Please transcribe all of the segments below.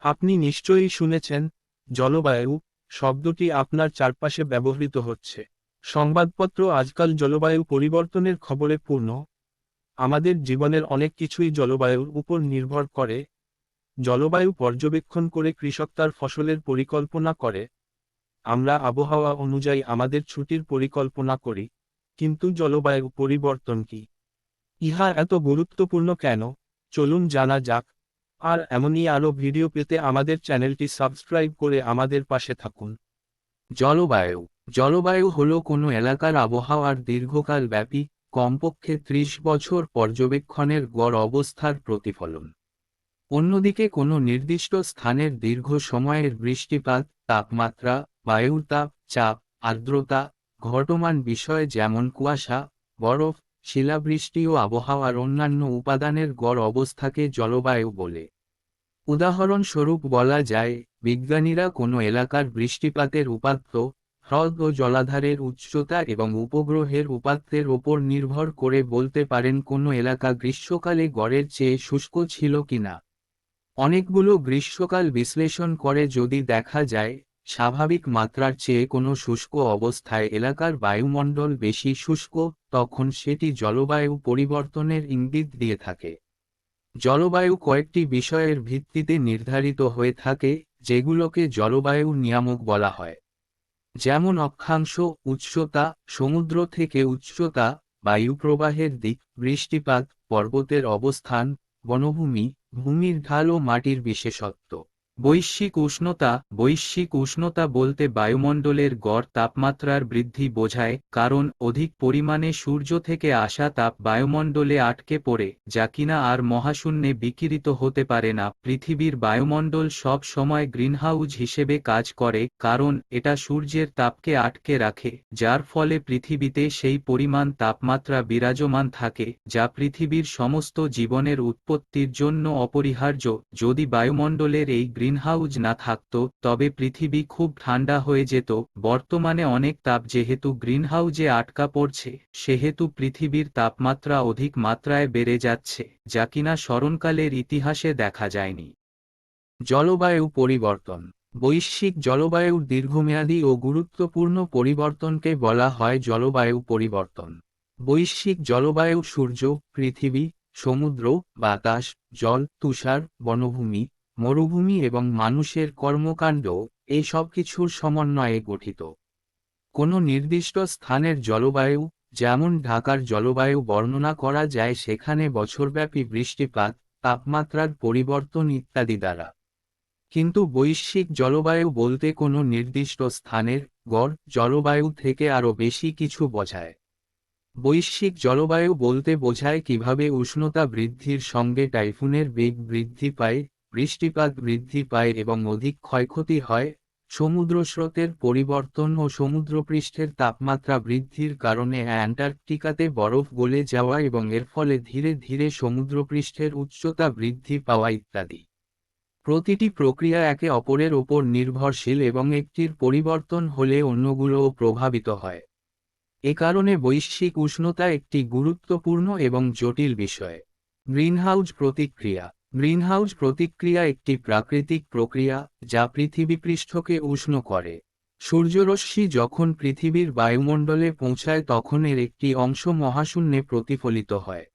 আপনি নিশ্চয়ই শুনেছেন, জলবায়ু শব্দটি আপনার চারপাশে ব্যবহৃত হচ্ছে। সংবাদপত্র আজকাল জলবায়ু পরিবর্তনের খবরে পূর্ণ। আমাদের জীবনের অনেক কিছুই জলবায়ুর উপর নির্ভর করে। জলবায়ু পর্যবেক্ষণ করে কৃষক তার ফসলের পরিকল্পনা করে। আমরা আবহাওয়া অনুযায়ী আমাদের ছুটির পরিকল্পনা করি। কিন্তু জলবায়ু পরিবর্তন কি? ইহা এত গুরুত্বপূর্ণ কেন? চলুন জানা যাক। আর এমনই আরও ভিডিও পেতে আমাদের চ্যানেলটি সাবস্ক্রাইব করে আমাদের পাশে থাকুন। জলবায়ু জলবায়ু হল কোনো এলাকার আবহাওয়ার দীর্ঘকাল ব্যাপী, কমপক্ষে ৩০ বছর পর্যবেক্ষণের গড় অবস্থার প্রতিফলন। অন্যদিকে কোনো নির্দিষ্ট স্থানের দীর্ঘ সময়ের বৃষ্টিপাত, তাপমাত্রা, বায়ুর তাপ, চাপ, আর্দ্রতা, ঘটমান বিষয় যেমন কুয়াশা, বরফ, শিলাবৃষ্টি ও আবহাওয়ার অন্যান্য উপাদানের গড় অবস্থাকে জলবায়ু বলে। উদাহরণস্বরূপ বলা যায়, বিজ্ঞানীরা কোনো এলাকার বৃষ্টিপাতের উপাত্ত, হ্রদ ও জলাধারের উচ্চতা এবং উপগ্রহের উপাত্তের ওপর নির্ভর করে বলতে পারেন কোনো এলাকা গ্রীষ্মকালে গড়ের চেয়ে শুষ্ক ছিল কিনা। অনেকগুলো গ্রীষ্মকাল বিশ্লেষণ করে যদি দেখা যায়, স্বাভাবিক মাত্রার চেয়ে কোনো শুষ্ক অবস্থায় এলাকার বায়ুমণ্ডল বেশি শুষ্ক, তখন সেটি জলবায়ু পরিবর্তনের ইঙ্গিত দিয়ে থাকে। জলবায়ু কয়েকটি বিষয়ের ভিত্তিতে নির্ধারিত হয়ে থাকে, যেগুলোকে জলবায়ু নিয়ামক বলা হয়। যেমন অক্ষাংশ, উচ্চতা, সমুদ্র থেকে উচ্চতা, বায়ু প্রবাহের দিক, বৃষ্টিপাত, পর্বতের অবস্থান, বনভূমি, ভূমির ঢাল ও মাটির বিশেষত্ব। বৈশ্বিক উষ্ণতা বলতে বায়ুমণ্ডলের গড় তাপমাত্রার বৃদ্ধি বোঝায়, কারণ অধিক পরিমাণে সূর্য থেকে আসা তাপ বায়ুমণ্ডলে আটকে পড়ে, যা কিনা আর মহাশূন্যে বিকিরিত হতে পারে না। পৃথিবীর বায়ুমণ্ডল সব সময় গ্রিনহাউস হিসেবে কাজ করে, কারণ এটা সূর্যের তাপকে আটকে রাখে, যার ফলে পৃথিবীতে সেই পরিমাণ তাপমাত্রা বিরাজমান থাকে, যা পৃথিবীর সমস্ত জীবনের উৎপত্তির জন্য অপরিহার্য। যদি বায়ুমণ্ডলের এই গ্রিনহাউস না থাকত, তবে পৃথিবী খুব ঠান্ডা হয়ে যেত। বর্তমানে অনেক তাপ যেহেতু গ্রিনহাউজে আটকা পড়ছে, সেহেতু পৃথিবীর তাপমাত্রা অধিক মাত্রায় বেড়ে যাচ্ছে, যা কিনা স্মরণকালের ইতিহাসে দেখা যায়নি। জলবায়ু পরিবর্তন বৈশ্বিক জলবায়ুর দীর্ঘমেয়াদী ও গুরুত্বপূর্ণ পরিবর্তনকে বলা হয় জলবায়ু পরিবর্তন। বৈশ্বিক জলবায়ু সূর্য, পৃথিবী, সমুদ্র, বাতাস, জল, তুষার, বনভূমি, মরুভূমি এবং মানুষের কর্মকাণ্ড, এই সব কিছুর সমন্বয়ে গঠিত। কোনো নির্দিষ্ট স্থানের জলবায়ু, যেমন ঢাকার জলবায়ু বর্ণনা করা যায় সেখানে বছরব্যাপী বৃষ্টিপাত, তাপমাত্রার পরিবর্তন ইত্যাদি দ্বারা। কিন্তু বৈশ্বিক জলবায়ু বলতে কোনো নির্দিষ্ট স্থানের গড় জলবায়ু থেকে আরও বেশি কিছু বোঝায়। বৈশ্বিক জলবায়ু বলতে বোঝায় কিভাবে উষ্ণতা বৃদ্ধির সঙ্গে টাইফুনের বেগ বৃদ্ধি পায়, বৃষ্টিপাত বৃদ্ধি পায় এবং অধিক ক্ষয়ক্ষতি হয়। সমুদ্র স্রোতের পরিবর্তন ও সমুদ্রপৃষ্ঠের তাপমাত্রা বৃদ্ধির কারণে অ্যান্টার্কটিকাতে বরফ গলে যাওয়া এবং এর ফলে ধীরে ধীরে সমুদ্রপৃষ্ঠের উচ্চতা বৃদ্ধি পাওয়া ইত্যাদি। প্রতিটি প্রক্রিয়া একে অপরের ওপর নির্ভরশীল এবং একটির পরিবর্তন হলে অন্যগুলোও প্রভাবিত হয়। এ কারণে বৈশ্বিক উষ্ণতা একটি গুরুত্বপূর্ণ এবং জটিল বিষয়। গ্রিনহাউস প্রতিক্রিয়া গ্রিনহাউস প্রতিক্রিয়া একটি প্রাকৃতিক প্রক্রিয়া, যা পৃথিবীপৃষ্ঠকে উষ্ণ করে। সূর্যরশ্মি যখন পৃথিবীর বায়ুমণ্ডলে পৌঁছায় তখন এর একটি অংশ মহাশূন্যে প্রতিফলিত হয়।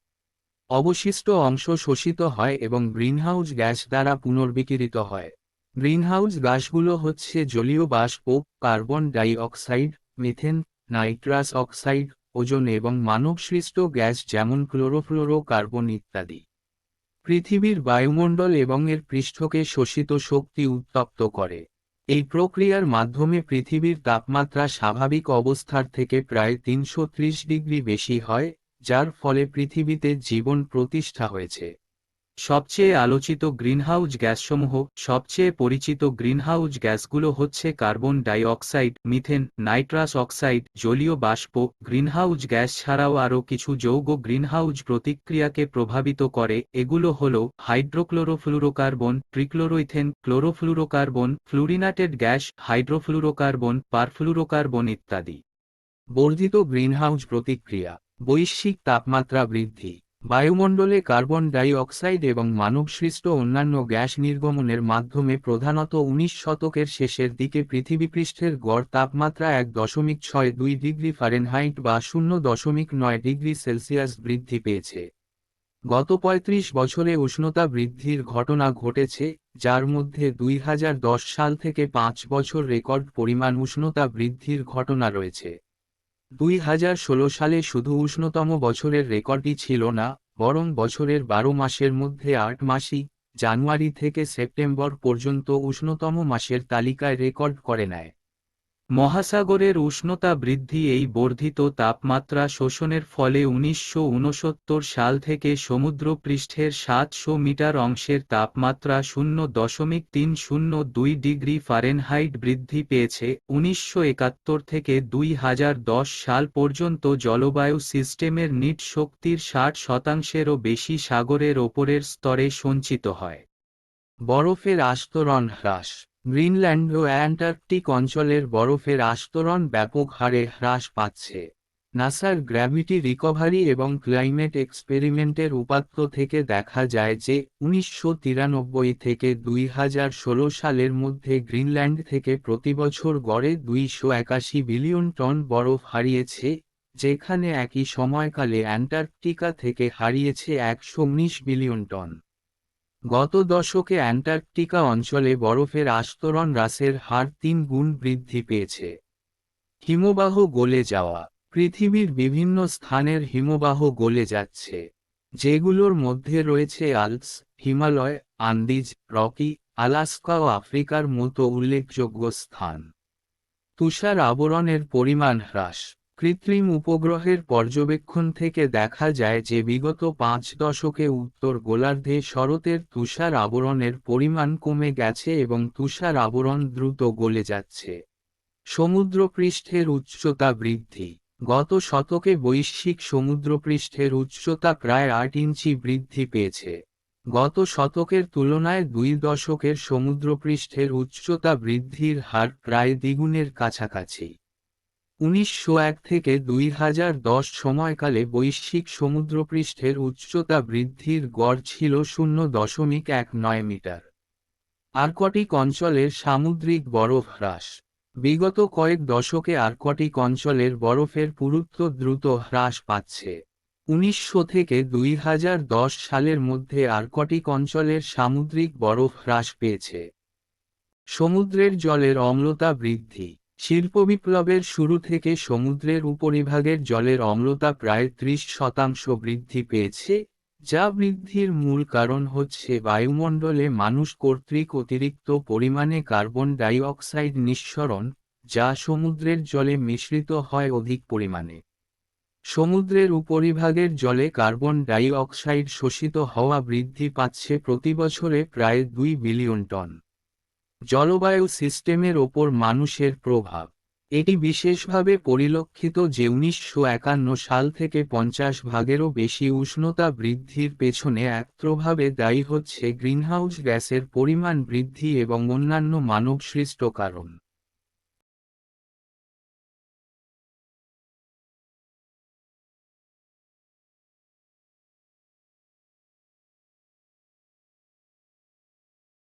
অবশিষ্ট অংশ শোষিত হয় এবং গ্রিনহাউস গ্যাস দ্বারা পুনর্বিকিরিত হয়। গ্রিনহাউস গ্যাসগুলো হচ্ছে জলীয় বাষ্প, carbon dioxide, methane, nitrous oxide, ozone এবং মানবসৃষ্ট গ্যাস যেমন ক্লোরোফ্লোরোকার্বন ইত্যাদি। পৃথিবীর বায়ুমণ্ডল এবং এর পৃষ্ঠকে শোষিত শক্তি উত্তপ্ত করে। এই প্রক্রিয়ার মাধ্যমে পৃথিবীর তাপমাত্রা স্বাভাবিক অবস্থার থেকে প্রায় ৩৩০ ডিগ্রি বেশি হয়, যার ফলে পৃথিবীতে জীবন প্রতিষ্ঠা হয়েছে। সবচেয়ে আলোচিত গ্রিনহাউস গ্যাসসমূহ সবচেয়ে পরিচিত গ্রিনহাউস গ্যাসগুলো হচ্ছে carbon dioxide, methane, nitrous oxide, জলীয় বাষ্প। গ্রিনহাউস গ্যাস ছাড়াও আরও কিছু যৌগ গ্রিনহাউস প্রতিক্রিয়াকে প্রভাবিত করে। এগুলো হল হাইড্রোক্লোরোফ্লুরোকার্বন, ট্রিক্লোরোইথেন, chlorofluorocarbon, fluorinated gas, hydrofluorocarbon, perfluorocarbon ইত্যাদি। বর্ধিত গ্রিনহাউস প্রতিক্রিয়া বৈশ্বিক তাপমাত্রা বৃদ্ধি বায়ুমণ্ডলে কার্বন ডাই অক্সাইড এবং মানবসৃষ্ট অন্যান্য গ্যাস নির্গমনের মাধ্যমে প্রধানত 19 শতকের শেষের দিকে পৃথিবীপৃষ্ঠের গড় তাপমাত্রা 1.62 ডিগ্রি ফারেনহাইট বা 0.9 ডিগ্রি সেলসিয়াস বৃদ্ধি পেয়েছে। গত 35 বছরে উষ্ণতা বৃদ্ধির ঘটনা ঘটেছে, যার মধ্যে 2010 সাল থেকে 5 বছর রেকর্ড পরিমাণ উষ্ণতা বৃদ্ধির ঘটনা রয়েছে। 2016 সালে শুধু উষ্ণতম বছরের রেকর্ডই ছিল না, বরং বছরের 12 মাসের মধ্যে 8 মাসই, জানুয়ারি থেকে সেপ্টেম্বর পর্যন্ত উষ্ণতম মাসের তালিকায় রেকর্ড করে নেয়। মহাসাগরের উষ্ণতা বৃদ্ধি এই বর্ধিত তাপমাত্রা শোষণের ফলে 1969 সাল থেকে সমুদ্রপৃষ্ঠের 700 মিটার অংশের তাপমাত্রা 0.302 ডিগ্রি ফারেনহাইট বৃদ্ধি পেয়েছে। 1971 থেকে 2010 সাল পর্যন্ত জলবায়ু সিস্টেমের নিট শক্তির 60%-এরও বেশি সাগরের ওপরের স্তরে সঞ্চিত হয়। বরফের আস্তরণ হ্রাস। গ্রিনল্যান্ড ও অ্যান্টার্কটিক অঞ্চলের বরফের আস্তরণ ব্যাপক হারে হ্রাস পাচ্ছে। নাসার গ্র্যাভিটি রিকভারি এবং ক্লাইমেট এক্সপেরিমেন্টের উপাত্ত থেকে দেখা যায় যে 1993 থেকে 2016 সালের মধ্যে গ্রিনল্যান্ড থেকে প্রতিবছর গড়ে 281 বিলিয়ন টন বরফ হারিয়েছে, যেখানে একই সময়কালে অ্যান্টার্কটিকা থেকে হারিয়েছে 119 বিলিয়ন টন। গত দশকে অ্যান্টার্কটিকা অঞ্চলে বরফের আস্তরণ হ্রাসের হার 3 গুণ বৃদ্ধি পেয়েছে। হিমবাহ গলে যাওয়া। পৃথিবীর বিভিন্ন স্থানের হিমবাহ গলে যাচ্ছে, যেগুলোর মধ্যে রয়েছে Alps, Himalaya, Andes, Rocky, Alaska ও আফ্রিকার মতো উল্লেখযোগ্য স্থান। তুষার আবরণের পরিমাণ হ্রাস। কৃত্রিম উপগ্রহের পর্যবেক্ষণ থেকে দেখা যায় যে বিগত 5 দশকে উত্তর গোলার্ধে শরতের তুষার আবরণের পরিমাণ কমে গেছে এবং তুষার আবরণ দ্রুত গলে যাচ্ছে। সমুদ্রপৃষ্ঠের উচ্চতা বৃদ্ধি। গত শতকে বৈশ্বিক সমুদ্রপৃষ্ঠের উচ্চতা প্রায় 8 ইঞ্চি বৃদ্ধি পেয়েছে। গত শতকের তুলনায় 2 দশকের সমুদ্রপৃষ্ঠের উচ্চতা বৃদ্ধির হার প্রায় দ্বিগুণের কাছাকাছি। 1901 থেকে 2010 সময়কালে বৈশ্বিক সমুদ্রপৃষ্ঠের উচ্চতা বৃদ্ধির গড় ছিল 0.19 মিটার। আর্কটিক অঞ্চলের সামুদ্রিক বরফ হ্রাস। বিগত কয়েক দশকে আর্কটিক অঞ্চলের বরফের পুরুত্ব দ্রুত হ্রাস পাচ্ছে। 1900 থেকে 2010 সালের মধ্যে আর্কটিক অঞ্চলের সামুদ্রিক বরফ হ্রাস পেয়েছে। সমুদ্রের জলের অম্লতা বৃদ্ধি। শিল্পবিপ্লবের শুরু থেকে সমুদ্রের উপরিভাগের জলের অম্লতা প্রায় 30% বৃদ্ধি পেয়েছে, যা বৃদ্ধির মূল কারণ হচ্ছে বায়ুমণ্ডলে মানুষ কর্তৃক অতিরিক্ত পরিমাণে কার্বন ডাই অক্সাইড নিঃসরণ, যা সমুদ্রের জলে মিশ্রিত হয় অধিক পরিমাণে। সমুদ্রের উপরিভাগের জলে কার্বন ডাই অক্সাইড শোষিত হওয়া বৃদ্ধি পাচ্ছে প্রতিবছরে প্রায় 2 বিলিয়ন টন। জলবায়ু সিস্টেমের ওপর মানুষের প্রভাব। এটি বিশেষভাবে পরিলক্ষিত যে 1951 সাল থেকে 50 ভাগেরও বেশি উষ্ণতা বৃদ্ধির পেছনে একত্রভাবে দায়ী হচ্ছে গ্রিনহাউস গ্যাসের পরিমাণ বৃদ্ধি এবং অন্যান্য মানবসৃষ্ট কারণ।